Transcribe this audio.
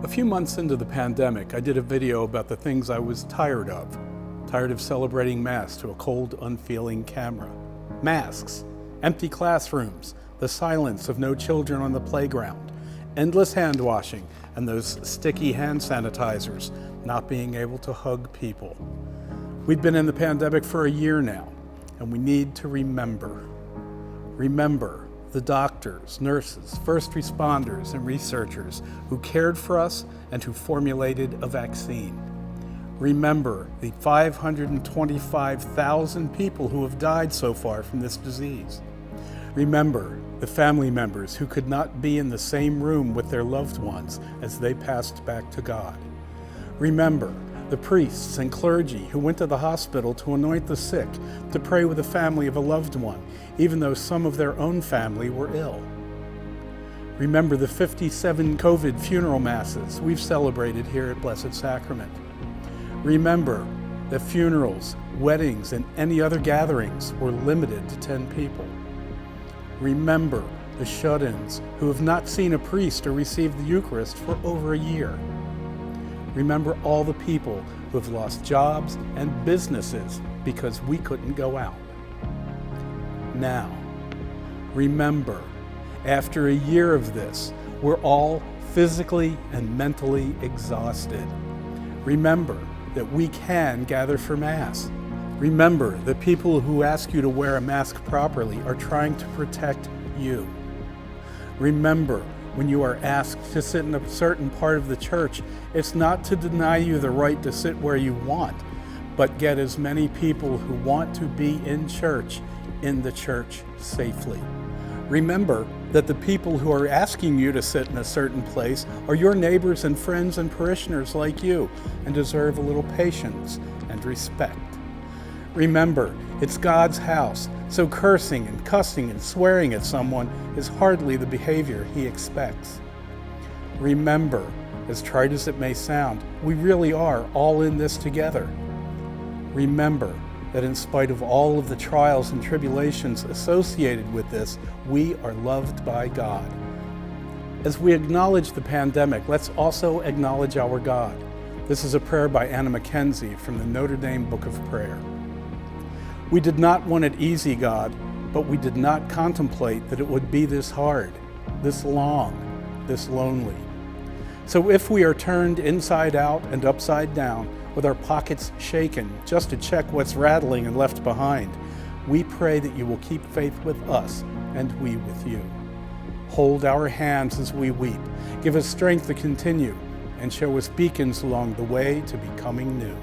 A few months into the pandemic, I did a video about the things I was tired of. Tired of celebrating Mass to a cold, unfeeling camera. Masks, empty classrooms, the silence of no children on the playground, endless hand washing, and those sticky hand sanitizers, not being able to hug people. We've been in the pandemic for a year now, and we need to remember. Remember the doctors, nurses, first responders, and researchers who cared for us and who formulated a vaccine. Remember the 525,000 people who have died so far from this disease. Remember the family members who could not be in the same room with their loved ones as they passed back to God. Remember the priests and clergy who went to the hospital to anoint the sick, to pray with the family of a loved one, even though some of their own family were ill. Remember the 57 COVID funeral masses we've celebrated here at Blessed Sacrament. Remember that funerals, weddings, and any other gatherings were limited to 10 people. Remember the shut-ins who have not seen a priest or received the Eucharist for over a year. Remember all the people who have lost jobs and businesses because we couldn't go out. Now, remember, after a year of this, we're all physically and mentally exhausted. Remember that we can gather for Mass. Remember that people who ask you to wear a mask properly are trying to protect you. Remember, when you are asked to sit in a certain part of the church, it's not to deny you the right to sit where you want, but get as many people who want to be in the church safely. Remember that the people who are asking you to sit in a certain place are your neighbors and friends and parishioners like you and deserve a little patience and respect. Remember, it's God's house, so cursing and cussing and swearing at someone is hardly the behavior He expects. Remember, as trite as it may sound, we really are all in this together. Remember that in spite of all of the trials and tribulations associated with this, we are loved by God. As we acknowledge the pandemic, let's also acknowledge our God. This is a prayer by Anna Mackenzie from the Notre Dame Book of Prayer. We did not want it easy, God, but we did not contemplate that it would be this hard, this long, this lonely. So if we are turned inside out and upside down, with our pockets shaken just to check what's rattling and left behind, we pray that you will keep faith with us and we with you. Hold our hands as we weep, give us strength to continue, and show us beacons along the way to becoming new.